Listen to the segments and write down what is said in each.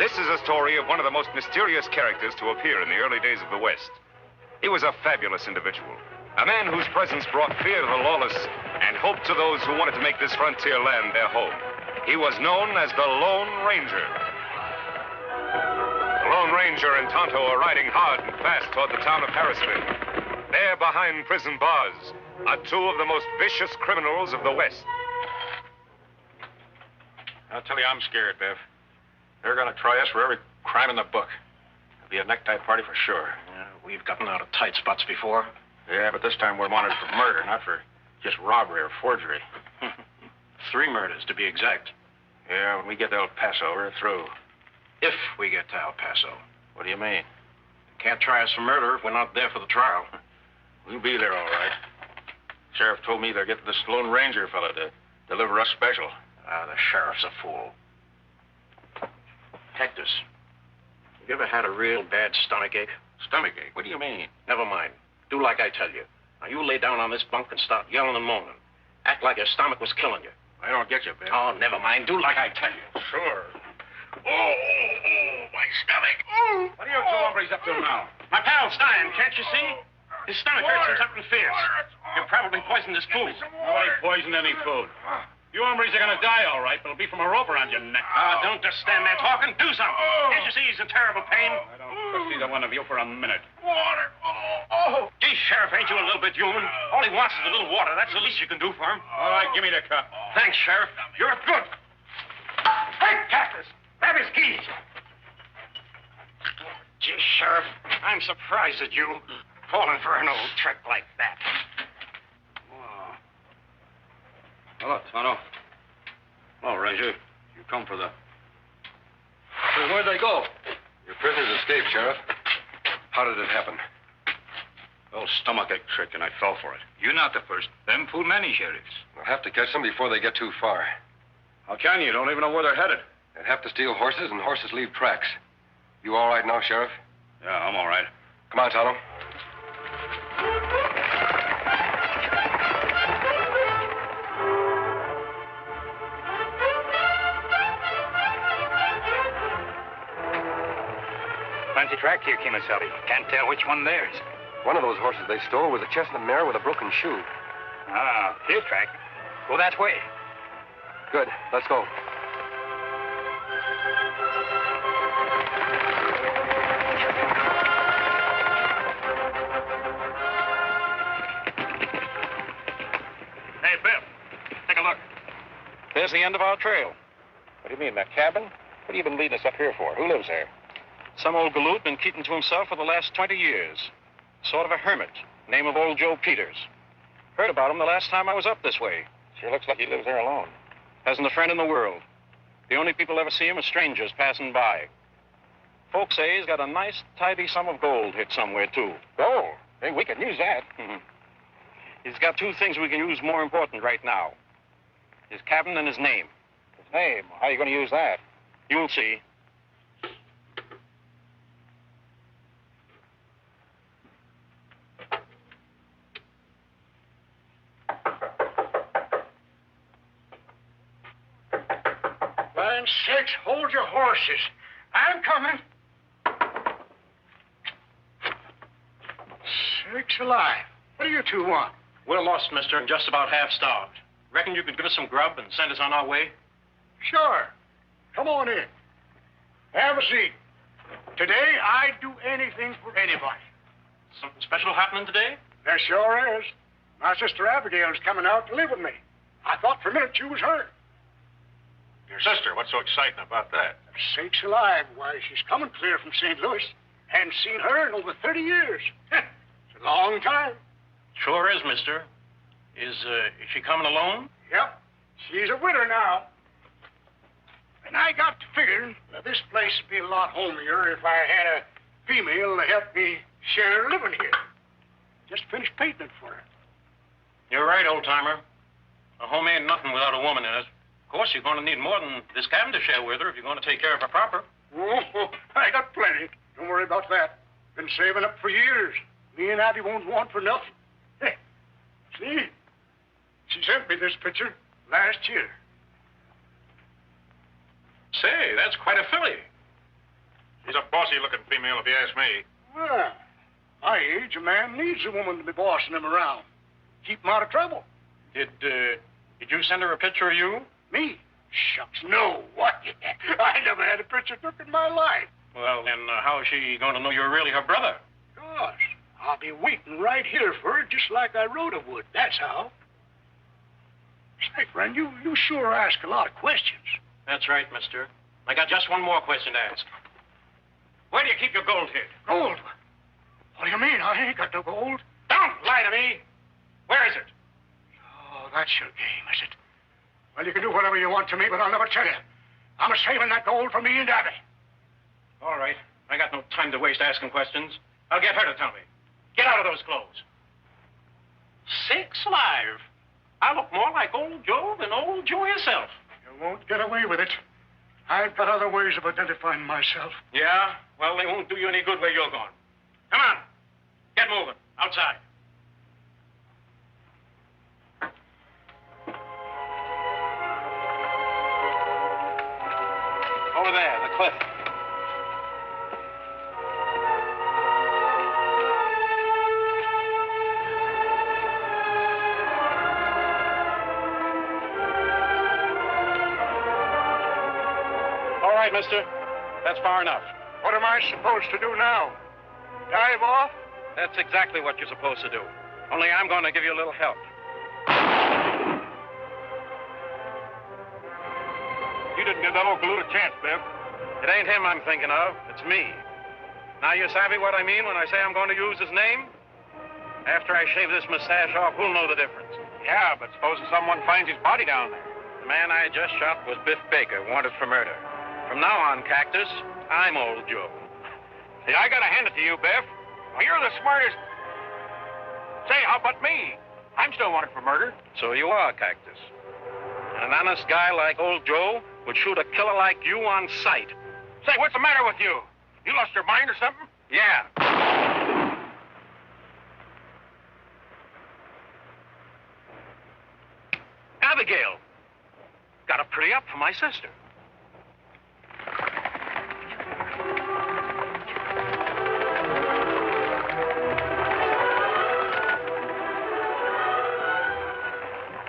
This is a story of one of the most mysterious characters to appear in the early days of the West. He was a fabulous individual, a man whose presence brought fear to the lawless and hope to those who wanted to make this frontier land their home. He was known as the Lone Ranger. The Lone Ranger and Tonto are riding hard and fast toward the town of Harrisville. There, behind prison bars, are two of the most vicious criminals of the West. I'll tell you, I'm scared, Bev. They're going to try us for every crime in the book. It'll be a necktie party for sure. We've gotten out of tight spots before. Yeah, but this time we're wanted for murder, not for just robbery or forgery. 3 murders, to be exact. Yeah, when we get to El Paso, we're through. If we get to El Paso. What do you mean? Can't try us for murder if we're not there for the trial. We'll be there, all right. Sheriff told me they're getting this Lone Ranger fella to deliver us special. The sheriff's a fool. Hector's, you ever had a real bad stomachache? Stomachache? What do you mean? Never mind. Do like I tell you. Now, you lay down on this bunk and start yelling and moaning. Act like your stomach was killing you. I don't get you, Ben. Oh, never mind. Do like I tell you. Sure. Oh, my stomach. Oh. What are you two hombres up to now? My pal's dying, can't you see? His stomach hurts and something fierce. You probably poisoned his food. Nobody poisoned any food. You hombres are going to die, all right, but it'll be from a rope around your neck. Don't just stand there talking. Do something. Can't you see he's in terrible pain? I don't trust either one of you for a minute. Water. Gee, Sheriff, ain't you a little bit human? All he wants is a little water. That's the least you can do for him. All right, give me the cup. Thanks, Sheriff. You're good. Hey, Cactus, grab his keys. Gee, Sheriff, I'm surprised at you falling for an old trick like that. Hello, Tonto. Hello, Ranger. You come for the... Hey, where'd they go? Your prisoners escaped, Sheriff. How did it happen? Old stomachache trick, and I fell for it. You're not the first. Them fool many sheriffs. We'll have to catch them before they get too far. How can you? You don't even know where they're headed. They'd have to steal horses, and horses leave tracks. You all right now, Sheriff? Yeah, I'm all right. Come on, Tonto. Fancy track here, Kemosabe. Can't tell which one theirs. One of those horses they stole was a chestnut mare with a broken shoe. Ah, clear track. Go that way. Good. Let's go. Hey, Bill, take a look. There's the end of our trail. What do you mean, that cabin? What have you been leading us up here for? Who lives there? Some old galoot been keeping to himself for the last 20 years. Sort of a hermit. Name of old Joe Peters. Heard about him the last time I was up this way. Sure looks like he lives there alone. Hasn't a friend in the world. The only people ever see him are strangers passing by. Folks say he's got a nice, tidy sum of gold hid somewhere, too. Gold? Hey, we can use that. He's got 2 things we can use more important right now. His cabin and his name. His name? How are you going to use that? You'll see. Land sakes, hold your horses. I'm coming. Sakes alive. What do you two want? We're lost, mister, and just about half starved. Reckon you could give us some grub and send us on our way? Sure. Come on in. Have a seat. Today, I'd do anything for anybody. Something special happening today? There sure is. My sister Abigail's coming out to live with me. I thought for a minute she was her. Your sister? What's so exciting about that? Sakes alive. Why, she's coming clear from St. Louis. Hadn't seen her in over 30 years. It's a long time. Sure is, mister. Is she coming alone? Yep. She's a widow now. And I got to figuring that this place would be a lot homier if I had a female to help me share living here. Just finished painting it for her. You're right, old-timer. A home ain't nothing without a woman in it. Of course, you're going to need more than this cabin to share with her if you're going to take care of her proper. Oh, I got plenty. Don't worry about that. Been saving up for years. Me and Abby won't want for nothing. Hey, see? She sent me this picture last year. Say, that's quite a filly. She's a bossy-looking female, if you ask me. Well, my age, a man needs a woman to be bossing him around. Keep him out of trouble. Did you send her a picture of you? Me? Shucks, no. What? I never had a picture took in my life. Well, then how is she going to know you're really her brother? Gosh, I'll be waiting right here for her just like I Rhoda would. That's how. Say, friend, you sure ask a lot of questions. That's right, mister. I got just one more question to ask. Where do you keep your gold hid? Gold? What do you mean? I ain't got no gold. Don't lie to me. Where is it? Oh, that's your game, is it? Well, you can do whatever you want to me, but I'll never tell you. I'm saving that gold for me and Abby. All right. I got no time to waste asking questions. I'll get her to tell me. Get out of those clothes. Sakes alive. I look more like old Joe than old Joe himself. You won't get away with it. I've got other ways of identifying myself. Yeah? Well, they won't do you any good where you're going. Come on. Get moving. Outside. Over there, the cliff. All right, mister. That's far enough. What am I supposed to do now? Dive off? That's exactly what you're supposed to do. Only I'm going to give you a little help. You didn't give that old galoot a chance, Bev. It ain't him I'm thinking of. It's me. Now, you savvy what I mean when I say I'm going to use his name? After I shave this mustache off, who'll know the difference? Yeah, but supposing someone finds his body down there. The man I just shot was Biff Baker, wanted for murder. From now on, Cactus, I'm old Joe. See, I gotta hand it to you, Biff. Well, you're the smartest. Say, how about me? I'm still wanted for murder. So you are, Cactus. And an honest guy like old Joe would shoot a killer like you on sight. Say, what's the matter with you? You lost your mind or something? Yeah. Abigail. Got a pretty up for my sister.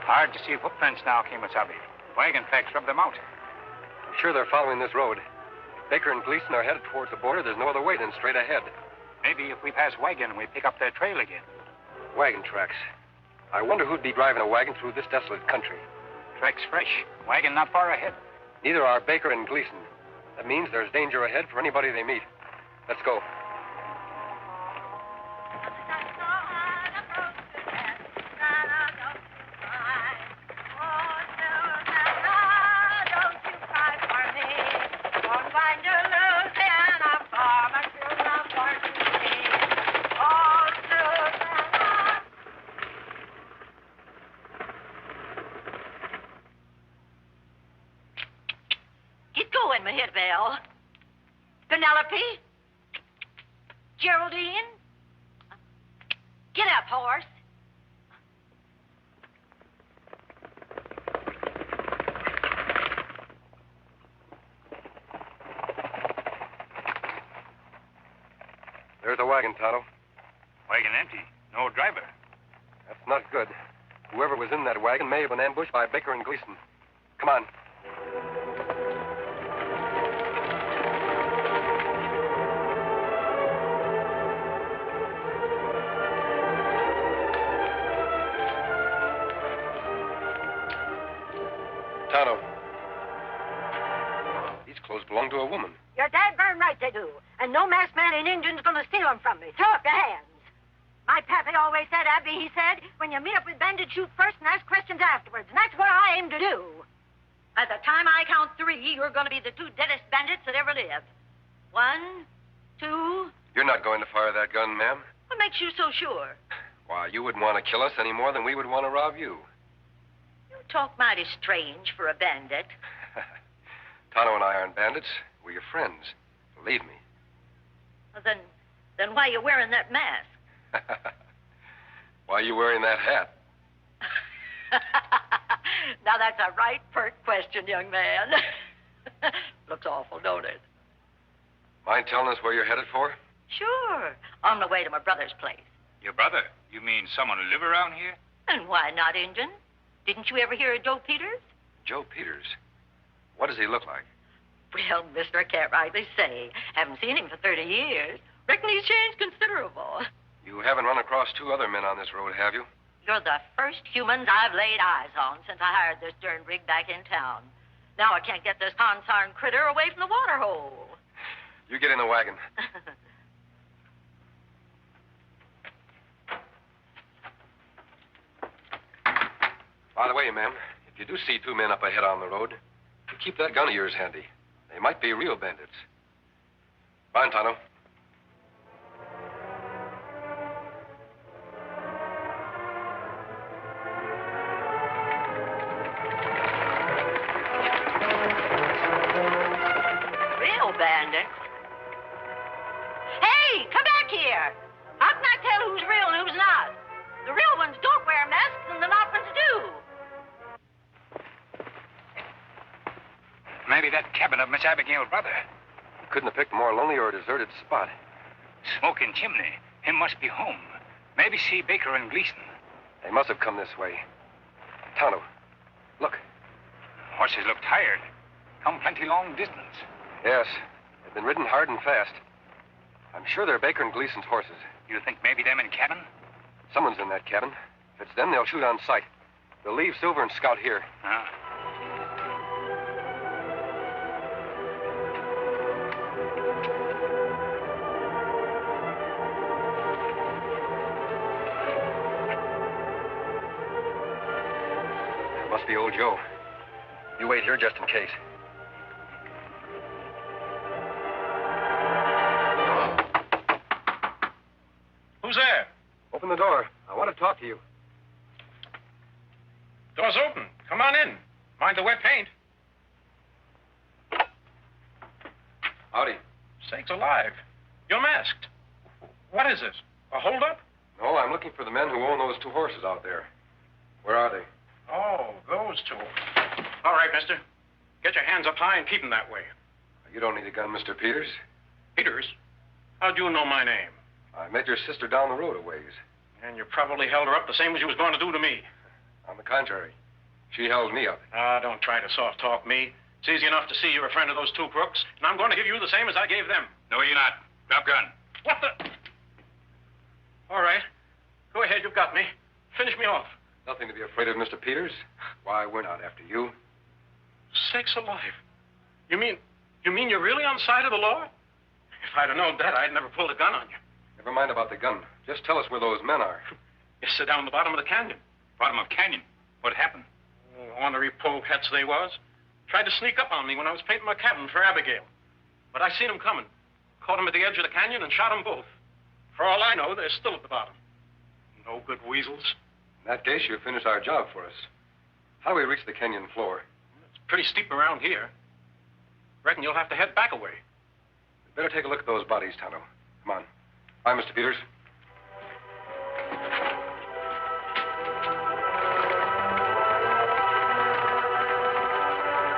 Hard to see footprints now, Kemosabe. Wagon tracks rub them out. I'm sure they're following this road. If Baker and Gleason are headed towards the border, there's no other way than straight ahead. Maybe if we pass Wagon, we pick up their trail again. Wagon tracks. I wonder who'd be driving a wagon through this desolate country. Tracks fresh. Wagon not far ahead. Neither are Baker and Gleason. That means there's danger ahead for anybody they meet. Let's go. Belle. Penelope? Geraldine? Get up, horse. There's the wagon, Tonto. Wagon empty. No driver. That's not good. Whoever was in that wagon may have been ambushed by Baker and Gleason. Come on. Tonto. These clothes belong to a woman. You're dadburn right they do. And no masked man in Indian's gonna steal them from me. Throw up your hands. My pappy always said, Abby, he said, when you meet up with bandits, shoot first and ask questions afterwards. And that's what I aim to do. By the time I count 3, you're going to be the 2 deadest bandits that ever lived. 1, 2... You're not going to fire that gun, ma'am. What makes you so sure? Why, you wouldn't want to kill us any more than we would want to rob you. You talk mighty strange for a bandit. Tonto and I aren't bandits. We're your friends. Believe me. Well, then why are you wearing that mask? Why are you wearing that hat? Now, that's a right pert question, young man. Looks awful, don't it? Mind telling us where you're headed for? Sure. On the way to my brother's place. Your brother? You mean someone who live around here? And why not, Injun? Didn't you ever hear of Joe Peters? Joe Peters. What does he look like? Well, mister, I can't rightly say. Haven't seen him for 30 years. Reckon he's changed considerable. You haven't run across two other men on this road, have you? You're the first humans I've laid eyes on since I hired this darn rig back in town. Now I can't get this consarn critter away from the water hole. You get in the wagon. By the way, ma'am, if you do see two men up ahead on the road, you keep that gun of yours handy. They might be real bandits. Fine, Tonto. Real bandit? Hey, come back here. How can I tell who's real and who's not? The real ones don't wear masks and the not ones do. Maybe that cabin of Miss Abigail's brother. Couldn't have picked a more lonely or deserted spot. Smoking chimney. Him must be home. Maybe see Baker and Gleason. They must have come this way. Tonto, look. Horses look tired. Come plenty long distance. Yes, they've been ridden hard and fast. I'm sure they're Baker and Gleason's horses. You think maybe them in cabin? Someone's in that cabin. If it's them, they'll shoot on sight. They'll leave Silver and Scout here. Ah. It must be old Joe. You wait here just in case. Who's there? Open the door. I want to talk to you. Door's open. Come on in. Mind the wet paint. Howdy. Sakes alive. You're masked. What is this? A holdup? No, I'm looking for the men who own those two horses out there. Where are they? Oh, those two. All right, mister. Get your hands up high and keep them that way. You don't need a gun, Mr. Peters. Peters, how'd you know my name? I met your sister down the road a ways. And you probably held her up the same as you was going to do to me. On the contrary, she held me up. Don't try to soft talk me. It's easy enough to see you're a friend of those two crooks, and I'm going to give you the same as I gave them. No, you're not. Drop gun. What the? All right. Go ahead, you've got me. Finish me off. Nothing to be afraid of, Mr. Peters. Why, we're not after you. Sakes alive. You mean you're really on the side of the law? If I'd have known that, I'd never pulled a gun on you. Never mind about the gun. Just tell us where those men are. You sit down the bottom of the canyon. Bottom of canyon. What happened? Ornery polecats they was. Tried to sneak up on me when I was painting my cabin for Abigail. But I seen them coming. Caught them at the edge of the canyon and shot them both. For all I know, they're still at the bottom. No good weasels. In that case, you finished our job for us. How do we reach the canyon floor? It's pretty steep around here. Reckon you'll have to head back a way. We'd better take a look at those bodies, Tonto. Come on. Bye, Mr. Peters.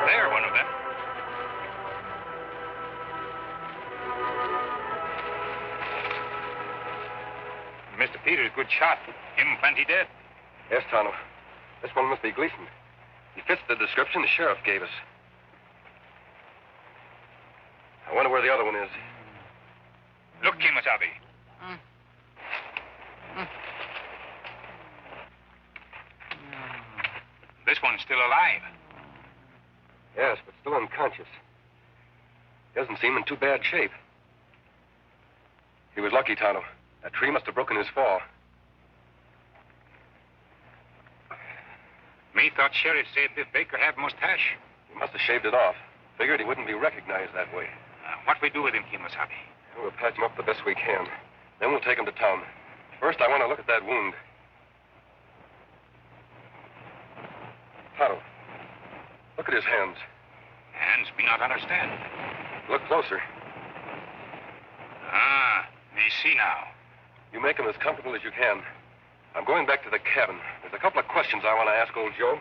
There, one of them. Mr. Peters, good shot. Him plenty dead. Yes, Tonto. This one must be Gleason. He fits the description the sheriff gave us. I wonder where the other one is. Look, Kimasabi. This one's still alive. Yes, but still unconscious. Doesn't seem in too bad shape. He was lucky, Tonto. That tree must have broken his fall. Me thought Sheriff said this Baker had mustache. He must have shaved it off. Figured he wouldn't be recognized that way. What we do with him, Kimasabi? We'll patch him up the best we can. Then we'll take him to town. First, I want to look at that wound. Tonto, look at his hands. Hands me not understand. Look closer. Me see now. You make him as comfortable as you can. I'm going back to the cabin. There's a couple of questions I want to ask old Joe.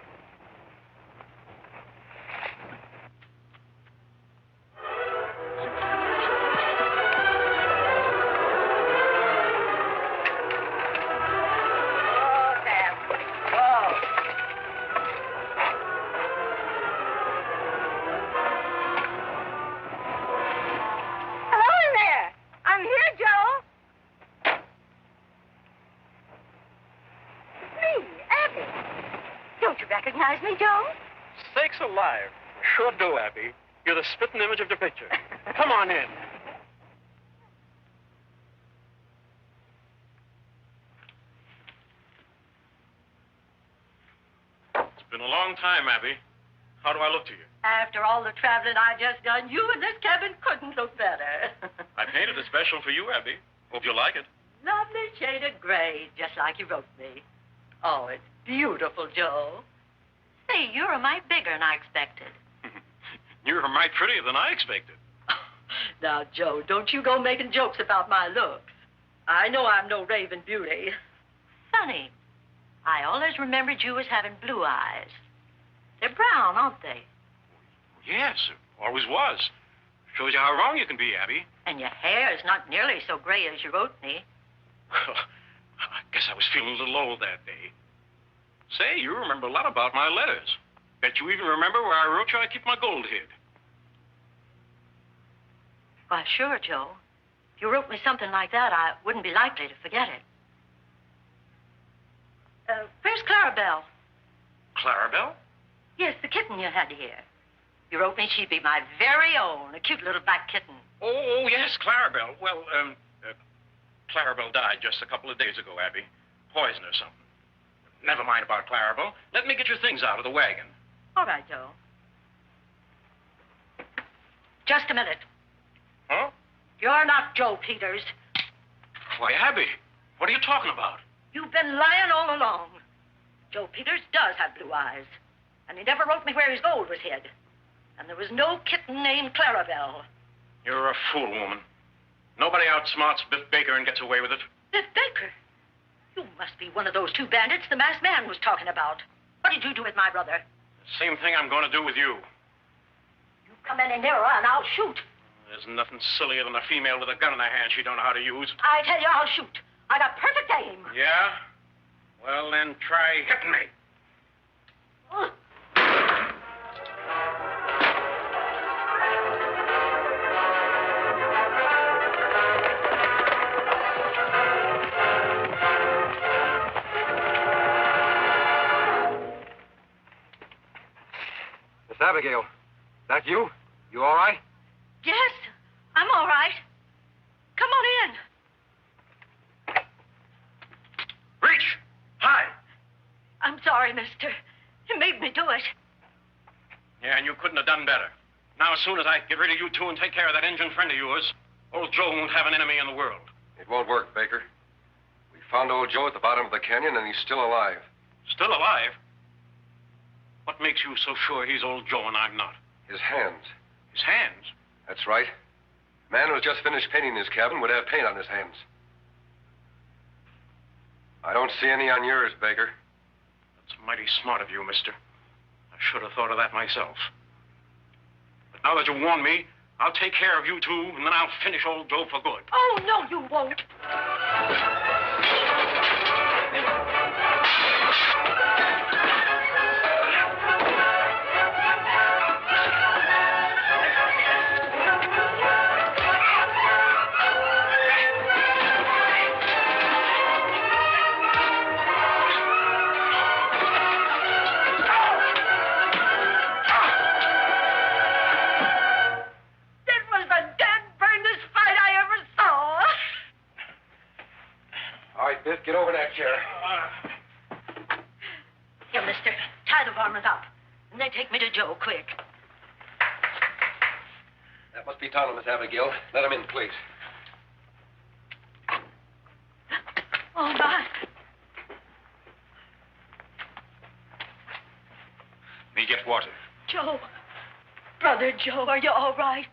me, Joe? Sakes alive. Sure do, Abby. You're the spitting image of the picture. Come on in. It's been a long time, Abby. How do I look to you? After all the traveling I just done, you in this cabin couldn't look better. I painted it special for you, Abby. Hope you like it. Lovely shade of gray, just like you wrote me. Oh, it's beautiful, Joe. Say, you're a mite bigger than I expected. You're a mite prettier than I expected. Now, Joe, don't you go making jokes about my looks. I know I'm no raving beauty. Funny, I always remembered you as having blue eyes. They're brown, aren't they? Yes, it always was. Shows you how wrong you can be, Abby. And your hair is not nearly so gray as you wrote me. I guess I was feeling a little old that day. Say, you remember a lot about my letters. Bet you even remember where I wrote you I keep my gold hid. Why, sure, Joe. If you wrote me something like that, I wouldn't be likely to forget it. Where's Clarabelle? Clarabelle? Yes, the kitten you had here. You wrote me she'd be my very own, a cute little black kitten. Oh, yes, Clarabelle. Well, Clarabelle died just a couple of days ago, Abby. Poison or something. Never mind about Clarabelle. Let me get your things out of the wagon. All right, Joe. Just a minute. Huh? You're not Joe Peters. Why, Abby, what are you talking about? You've been lying all along. Joe Peters does have blue eyes. And he never wrote me where his gold was hid. And there was no kitten named Clarabelle. You're a fool, woman. Nobody outsmarts Biff Baker and gets away with it. Biff Baker? You must be one of those two bandits the masked man was talking about. What did you do with my brother? Same thing I'm going to do with you. You come any nearer and I'll shoot. There's nothing sillier than a female with a gun in her hand she don't know how to use. I tell you, I'll shoot. I got perfect aim. Yeah? Well, then try hitting me. Miss Abigail, that you? You all right? Yes, I'm all right. Come on in. Reach! Hi! I'm sorry, mister. You made me do it. Yeah, and you couldn't have done better. Now, as soon as I get rid of you two and take care of that Injun friend of yours, old Joe won't have an enemy in the world. It won't work, Baker. We found old Joe at the bottom of the canyon, and he's still alive. Still alive? What makes you so sure he's old Joe and I'm not? His hands. His hands? That's right. The man who's just finished painting his cabin would have paint on his hands. I don't see any on yours, Baker. That's mighty smart of you, mister. I should have thought of that myself. But now that you warned me, I'll take care of you two, and then I'll finish old Joe for good. Oh, no, you won't. Biff, get over that chair. Here, mister, tie the varmint up. And then take me to Joe, quick. That must be Tonto, Miss Abigail. Let him in, please. Oh, my. Me get water. Joe. Brother Joe, are you all right?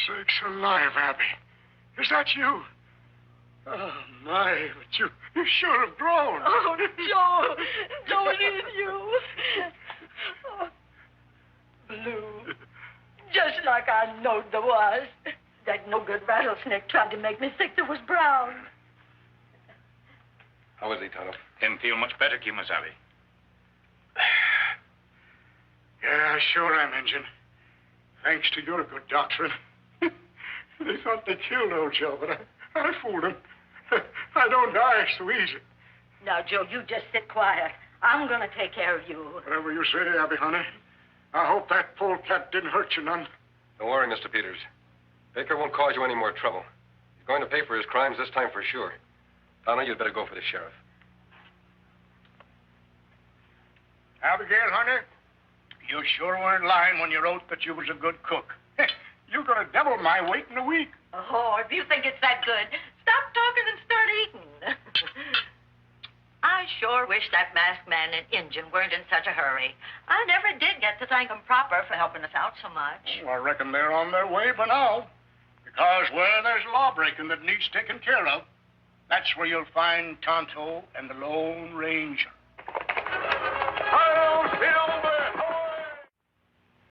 Sakes alive, Abby. Is that you? Oh, my, but you sure have grown. Oh, Joe. Joe, it is you. Oh, blue. Just like I knowed there was. That no-good rattlesnake tried to make me think there was brown. How is he, Tonto? Him feel much better, Kimasabi. Yeah, sure I'm Injun. Thanks to your good doctrine. They thought they killed old Joe, but I fooled them. I don't die so easy. Now, Joe, you just sit quiet. I'm going to take care of you. Whatever you say, Abby, honey. I hope that polecat didn't hurt you none. Don't worry, Mr. Peters. Baker won't cause you any more trouble. He's going to pay for his crimes this time for sure. Donna, you'd better go for the sheriff. Abigail, honey, you sure weren't lying when you wrote that you was a good cook. You're going to double my weight in a week. Oh, if you think it's that good, stop talking and start eating. I sure wish that masked man and Injun weren't in such a hurry. I never did get to thank 'em proper for helping us out so much. Well, I reckon they're on their way by now. Because where there's lawbreaking that needs taken care of, that's where you'll find Tonto and the Lone Ranger.